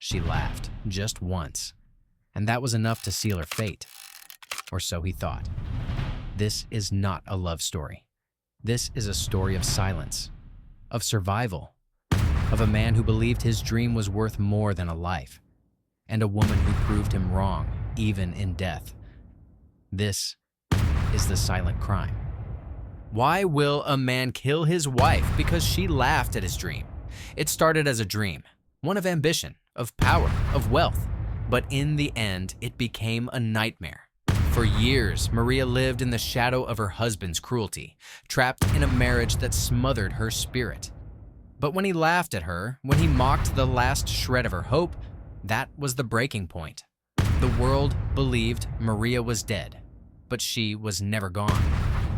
she laughed, just once. And that was enough to seal her fate. Or so he thought. This is not a love story. This is a story of silence, of survival, of a man who believed his dream was worth more than a life, and a woman who proved him wrong, even in death. This is the silent crime. Why will a man kill his wife because she laughed at his dream? It started as a dream, one of ambition, of power, of wealth, but in the end, it became a nightmare. For years, Maria lived in the shadow of her husband's cruelty, trapped in a marriage that smothered her spirit. But when he laughed at her, when he mocked the last shred of her hope, that was the breaking point. The world believed Maria was dead, but she was never gone.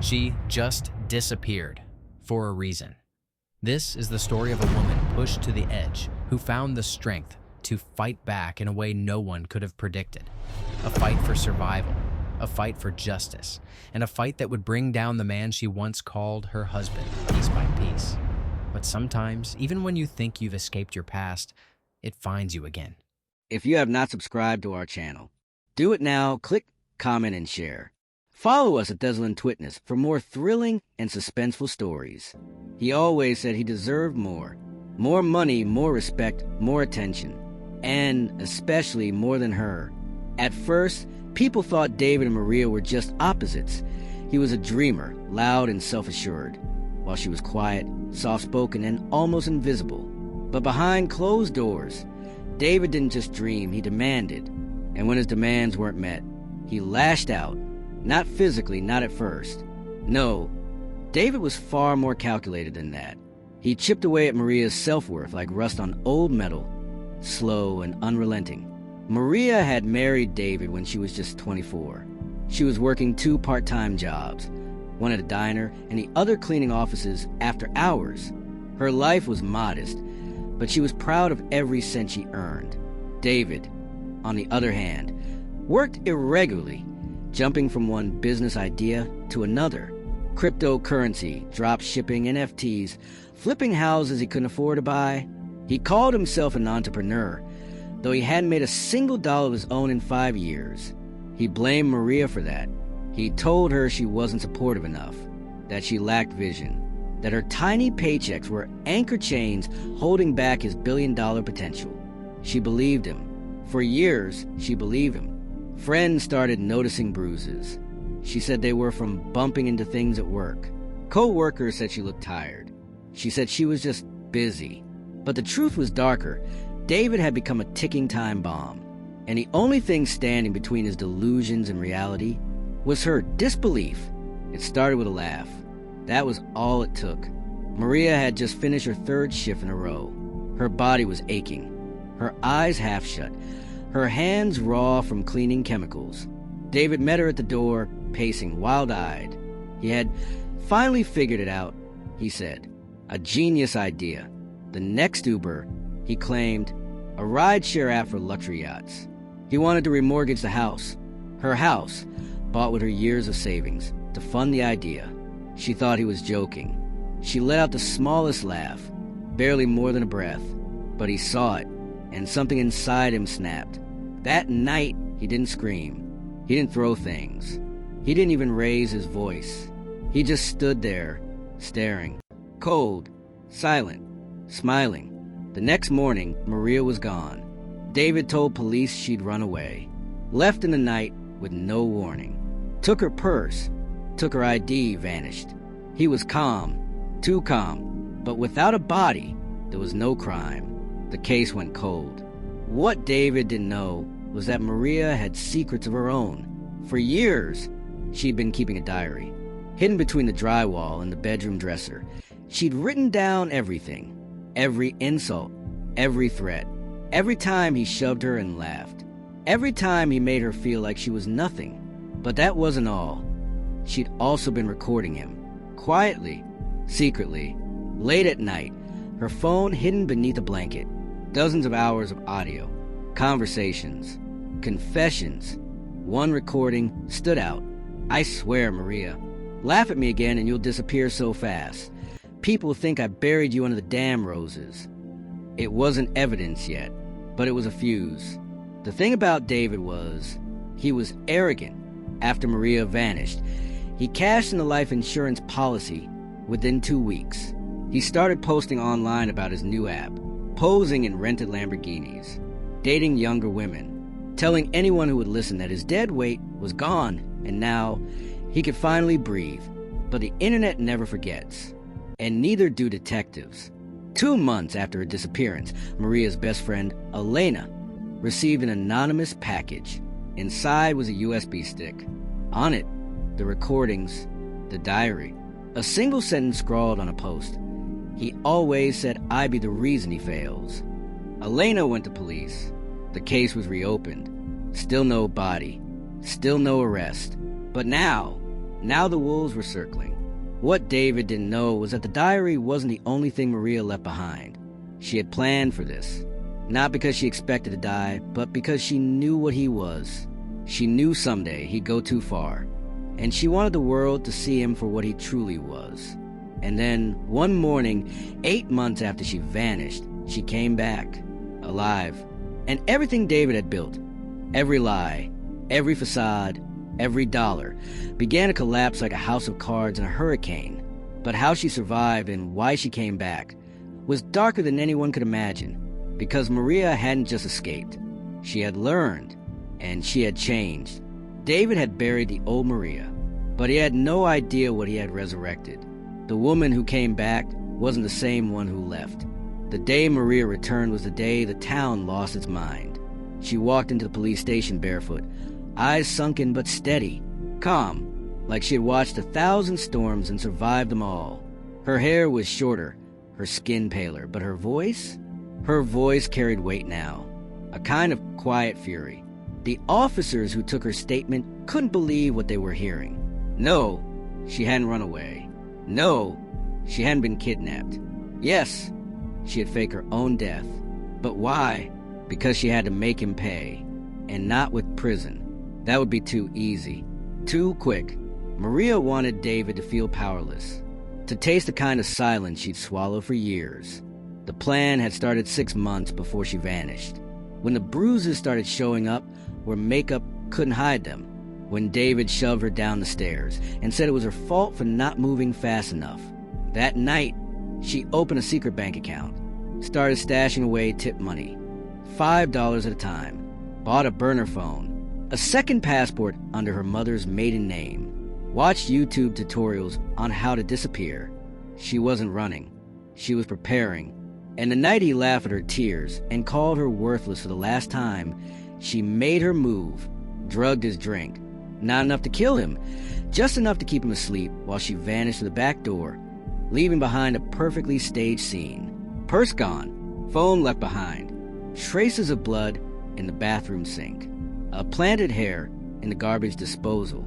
She just disappeared for a reason. This is the story of a woman pushed to the edge who found the strength to fight back in a way no one could have predicted. A fight for survival, a fight for justice, and a fight that would bring down the man she once called her husband piece by piece. But sometimes, even when you think you've escaped your past, it finds you again. If you have not subscribed to our channel, do it now. Click, comment, and share. Follow us at Delusional Witness for more thrilling and suspenseful stories. He always said he deserved more. More money, more respect, more attention. And especially more than her. At first, people thought David and Maria were just opposites. He was a dreamer, loud and self-assured, while she was quiet, soft-spoken, and almost invisible. But behind closed doors, David didn't just dream, he demanded. And when his demands weren't met, he lashed out. Not physically, not at first. No, David was far more calculated than that. He chipped away at Maria's self-worth like rust on old metal, slow and unrelenting. Maria had married David when she was just 24. She was working 2 part-time jobs, one at a diner and the other cleaning offices after hours. Her life was modest, but she was proud of every cent she earned. David, on the other hand, worked irregularly, jumping from one business idea to another. Cryptocurrency, drop shipping, NFTs, flipping houses he couldn't afford to buy. He called himself an entrepreneur, though he hadn't made a single dollar of his own in 5 years. He blamed Maria for that. He told her she wasn't supportive enough, that she lacked vision, that her tiny paychecks were anchor chains holding back his billion-dollar potential. She believed him. For years, she believed him. Friends started noticing bruises. She said they were from bumping into things at work. Co-workers said she looked tired. She said she was just busy. But the truth was darker. David had become a ticking time bomb. And the only thing standing between his delusions and reality was her disbelief. It started with a laugh. That was all it took. Maria had just finished her 3rd shift in a row. Her body was aching. Her eyes half shut. Her hands raw from cleaning chemicals. David met her at the door, pacing wild-eyed. He had finally figured it out, he said. A genius idea. The next Uber, he claimed, a rideshare app for luxury yachts. He wanted to remortgage the house. Her house, bought with her years of savings, to fund the idea. She thought he was joking. She let out the smallest laugh, barely more than a breath. But he saw it, and something inside him snapped. That night, he didn't scream. He didn't throw things. He didn't even raise his voice. He just stood there, staring. Cold, silent, smiling. The next morning, Maria was gone. David told police she'd run away. Left in the night with no warning. Took her purse. Took her ID, vanished. He was calm. Too calm. But without a body, there was no crime. The case went cold. What David didn't know was that Maria had secrets of her own. For years, she'd been keeping a diary. Hidden between the drywall and the bedroom dresser, she'd written down everything. Every insult, every threat, every time he shoved her and laughed. Every time he made her feel like she was nothing. But that wasn't all. She'd also been recording him. Quietly, secretly, late at night, her phone hidden beneath a blanket. Dozens of hours of audio, conversations, confessions. One recording stood out. I swear, Maria, laugh at me again and you'll disappear so fast. People think I buried you under the damn roses. It wasn't evidence yet, but it was a fuse. The thing about David was, he was arrogant. After Maria vanished, he cashed in a life insurance policy within 2 weeks. He started posting online about his new app, posing in rented Lamborghinis, dating younger women, telling anyone who would listen that his dead weight was gone and now he could finally breathe. But the internet never forgets, and neither do detectives. 2 months after her disappearance, Maria's best friend, Elena, received an anonymous package. Inside was a USB stick. On it, the recordings, the diary. A single sentence scrawled on a post. He always said I'd be the reason he fails. Elena went to police. The case was reopened. Still no body. Still no arrest. But now the wolves were circling. What David didn't know was that the diary wasn't the only thing Maria left behind. She had planned for this. Not because she expected to die, but because she knew what he was. She knew someday he'd go too far. And she wanted the world to see him for what he truly was. And then, one morning, 8 months after she vanished, she came back, alive. And everything David had built, every lie, every facade, every dollar, began to collapse like a house of cards in a hurricane. But how she survived and why she came back was darker than anyone could imagine. Because Maria hadn't just escaped. She had learned, and she had changed. David had buried the old Maria, but he had no idea what he had resurrected. The woman who came back wasn't the same one who left. The day Maria returned was the day the town lost its mind. She walked into the police station barefoot, eyes sunken but steady, calm, like she had watched 1,000 storms and survived them all. Her hair was shorter, her skin paler, but her voice carried weight now, a kind of quiet fury. The officers who took her statement couldn't believe what they were hearing. No, she hadn't run away. No, she hadn't been kidnapped. Yes, she had faked her own death. But why? Because she had to make him pay. And not with prison. That would be too easy. Too quick. Maria wanted David to feel powerless. To taste the kind of silence she'd swallowed for years. The plan had started 6 months before she vanished. When the bruises started showing up where makeup couldn't hide them. When David shoved her down the stairs and said it was her fault for not moving fast enough. That night, she opened a secret bank account, started stashing away tip money, $5 at a time, bought a burner phone, a second passport under her mother's maiden name, watched YouTube tutorials on how to disappear. She wasn't running. She was preparing. And the night he laughed at her tears and called her worthless for the last time, she made her move, drugged his drink. Not enough to kill him, just enough to keep him asleep while she vanished through the back door, leaving behind a perfectly staged scene. Purse gone, phone left behind, traces of blood in the bathroom sink, a planted hair in the garbage disposal.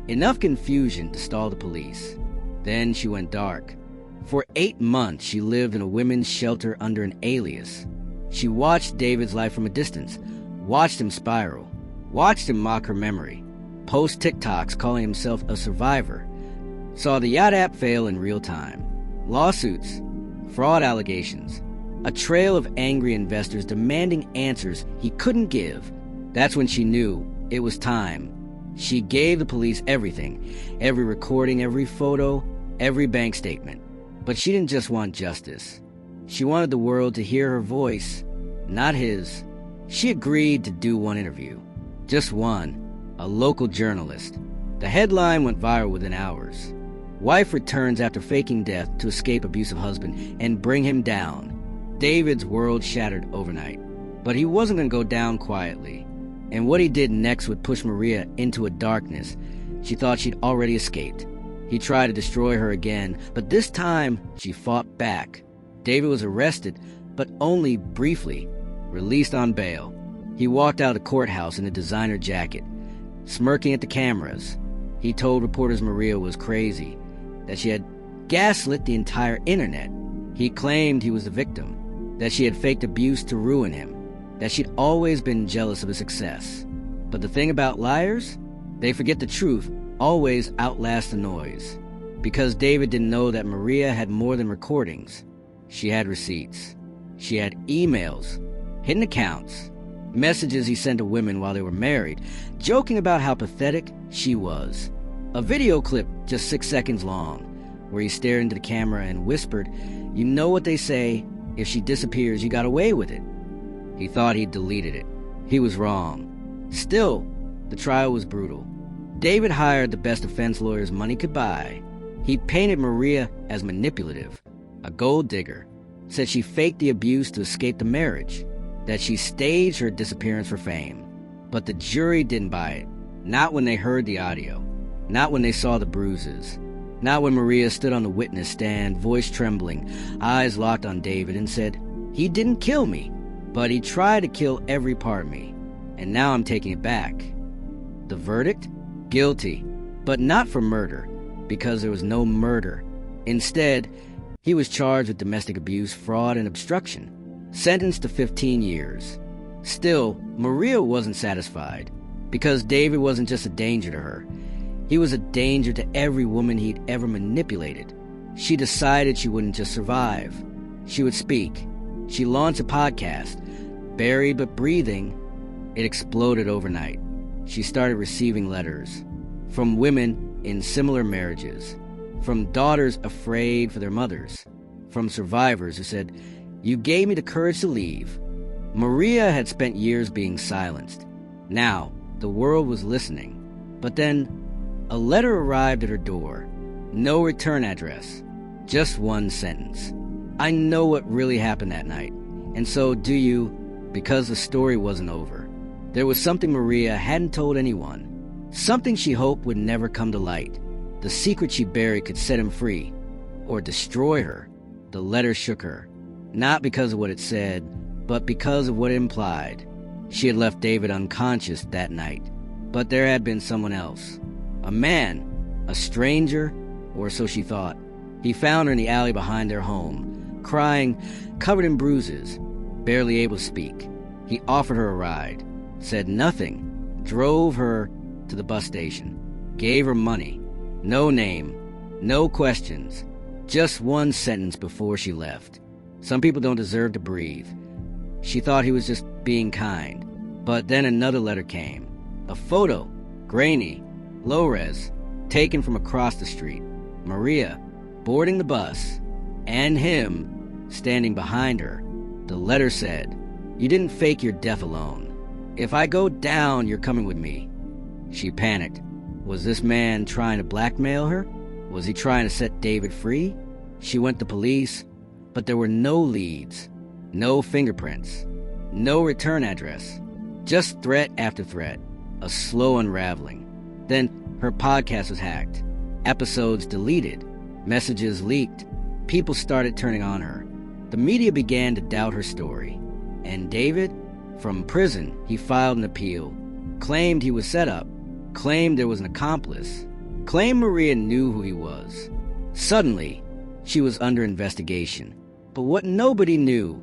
Enough confusion to stall the police. Then she went dark. For 8 months, she lived in a women's shelter under an alias. She watched David's life from a distance, watched him spiral, watched him mock her memory, post TikToks calling himself a survivor, saw the yacht app fail in real time, lawsuits, fraud allegations, a trail of angry investors demanding answers he couldn't give. That's when she knew it was time. She gave the police everything, every recording, every photo, every bank statement. But she didn't just want justice. She wanted the world to hear her voice, not his. She agreed to do one interview. Just one. A local journalist. The headline went viral within hours. Wife returns after faking death to escape abusive husband and bring him down. David's world shattered overnight. But he wasn't going to go down quietly. And what he did next would push Maria into a darkness she thought she'd already escaped. He tried to destroy her again, but this time she fought back. David was arrested, but only briefly, released on bail. He walked out of the courthouse in a designer jacket, smirking at the cameras. He told reporters Maria was crazy, that she had gaslit the entire internet. He claimed he was the victim, that she had faked abuse to ruin him, that she'd always been jealous of his success. But the thing about liars, they forget the truth always outlasts the noise. Because David didn't know that Maria had more than recordings. She had receipts. She had emails, hidden accounts, messages he sent to women while they were married, joking about how pathetic she was. A video clip just 6 seconds long, where he stared into the camera and whispered, "You know what they say, if she disappears, you got away with it." He thought he'd deleted it. He was wrong. Still, the trial was brutal. David hired the best defense lawyers money could buy. He painted Maria as manipulative, a gold digger, said she faked the abuse to escape the marriage, that she staged her disappearance for fame. But the jury didn't buy it. Not when they heard the audio. Not when they saw the bruises. Not when Maria stood on the witness stand, voice trembling, eyes locked on David, and said, "He didn't kill me, but he tried to kill every part of me, and now I'm taking it back." The verdict? Guilty, but not for murder, because there was no murder. Instead, he was charged with domestic abuse, fraud, and obstruction, sentenced to 15 years. Still, Maria wasn't satisfied, because David wasn't just a danger to her. He was a danger to every woman he'd ever manipulated. She decided she wouldn't just survive. She would speak. She launched a podcast, buried but breathing. It exploded overnight. She started receiving letters from women in similar marriages, from daughters afraid for their mothers, from survivors who said, "You gave me the courage to leave." Maria had spent years being silenced. Now, the world was listening. But then, a letter arrived at her door. No return address. Just one sentence. "I know what really happened that night, and so do you," because the story wasn't over. There was something Maria hadn't told anyone. Something she hoped would never come to light. The secret she buried could set him free, or destroy her. The letter shook her. Not because of what it said, but because of what it implied. She had left David unconscious that night, but there had been someone else. A man, a stranger, or so she thought. He found her in the alley behind their home, crying, covered in bruises, barely able to speak. He offered her a ride, said nothing, drove her to the bus station, gave her money. No name, no questions, just one sentence before she left. Some people don't deserve to breathe. She thought he was just being kind. But then another letter came. A photo, grainy, low-res, taken from across the street. Maria, boarding the bus, and him, standing behind her. The letter said, "You didn't fake your death alone. If I go down, you're coming with me." She panicked. Was this man trying to blackmail her? Was he trying to set David free? She went to police, but there were no leads, no fingerprints, no return address. Just threat after threat, a slow unraveling. Then her podcast was hacked, episodes deleted, messages leaked. People started turning on her. The media began to doubt her story. And David, from prison, he filed an appeal, claimed he was set up, claimed there was an accomplice, claimed Maria knew who he was. Suddenly, she was under investigation. But what nobody knew,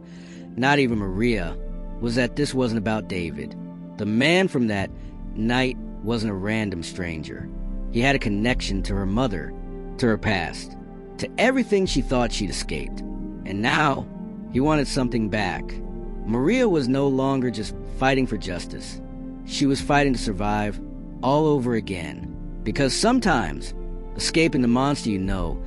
not even Maria, was that this wasn't about David. The man from that night wasn't a random stranger. He had a connection to her mother, to her past, to everything she thought she'd escaped. And now, he wanted something back. Maria was no longer just fighting for justice. She was fighting to survive all over again. Because sometimes, escaping the monster you know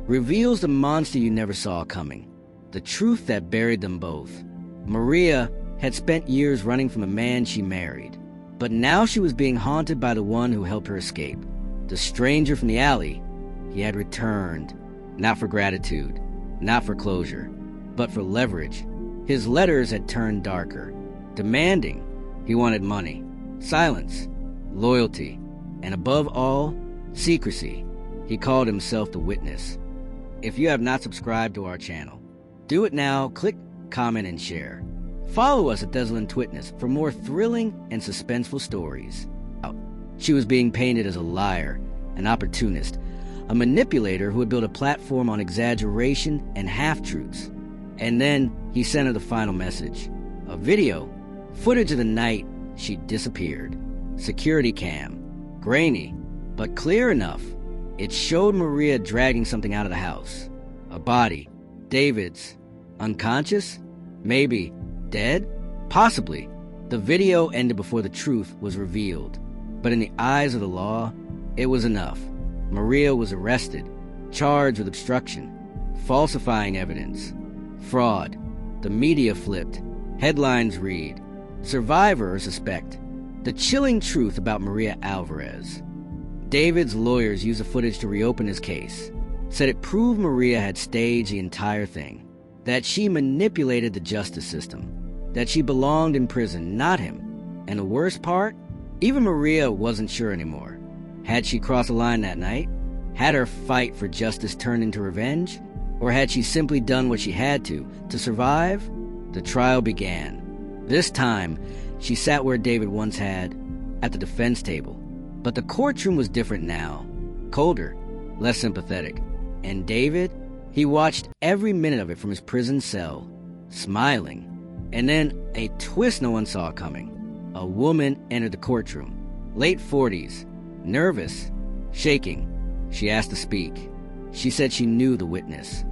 reveals the monster you never saw coming. The truth that buried them both. Maria had spent years running from a man she married. But now she was being haunted by the one who helped her escape. The stranger from the alley. He had returned. Not for gratitude. Not for closure. But for leverage. His letters had turned darker. Demanding. He wanted money. Silence. Loyalty. And above all, secrecy. He called himself the Witness. If you have not subscribed to our channel, do it now. Click, comment, and share. Follow us at Delusional Witness for more thrilling and suspenseful stories. She was being painted as a liar, an opportunist, a manipulator who had built a platform on exaggeration and half-truths. And then he sent her the final message. A video, footage of the night she disappeared. Security cam. Grainy, but clear enough. It showed Maria dragging something out of the house. A body. David's. Unconscious? Maybe. Dead? Possibly, the video ended before the truth was revealed, but in the eyes of the law, it was enough. Maria was arrested, charged with obstruction, falsifying evidence, fraud. The media flipped. Headlines read, "Survivor or suspect. The chilling truth about Maria Alvarez." David's lawyers used the footage to reopen his case, said it proved Maria had staged the entire thing, that she manipulated the justice system, that she belonged in prison, not him. And the worst part, even Maria wasn't sure anymore. Had she crossed the line that night? Had her fight for justice turned into revenge? Or had she simply done what she had to survive? The trial began. This time, she sat where David once had, at the defense table. But the courtroom was different now. Colder, less sympathetic. And David, he watched every minute of it from his prison cell, smiling. And then a twist no one saw coming. A woman entered the courtroom, late 40s, nervous, shaking. She asked to speak. She said she knew the witness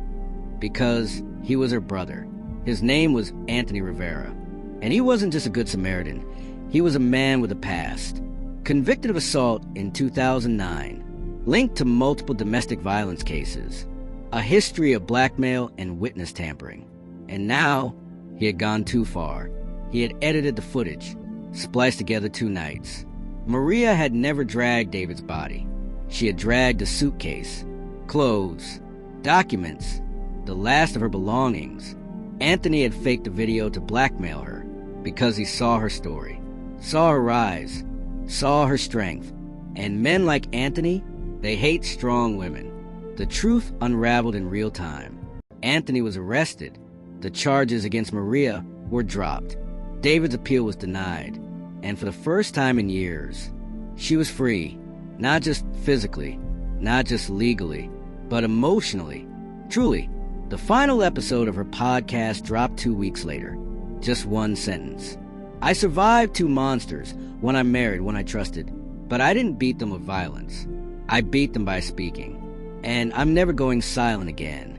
because he was her brother. His name was Anthony Rivera. And he wasn't just a good Samaritan. He was a man with a past. Convicted of assault in 2009, linked to multiple domestic violence cases, a history of blackmail and witness tampering. And now, he had gone too far. He had edited the footage, spliced together 2 nights. Maria had never dragged David's body. She had dragged a suitcase, clothes, documents, the last of her belongings. Anthony had faked the video to blackmail her because he saw her story, saw her rise, saw her strength. And men like Anthony, they hate strong women. The truth unraveled in real time. Anthony was arrested. The charges against Maria were dropped. David's appeal was denied. And for the first time in years, she was free. Not just physically, not just legally, but emotionally. Truly, the final episode of her podcast dropped 2 weeks later. Just one sentence. "I survived 2 monsters, one I married, one I trusted, but I didn't beat them with violence. I beat them by speaking. And I'm never going silent again."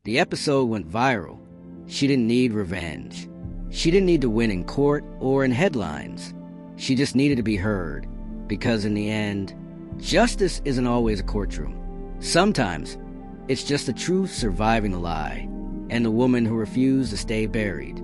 The episode went viral. She didn't need revenge. She didn't need to win in court or in headlines. She just needed to be heard. Because in the end, justice isn't always a courtroom. Sometimes, it's just the truth surviving a lie, and the woman who refused to stay buried.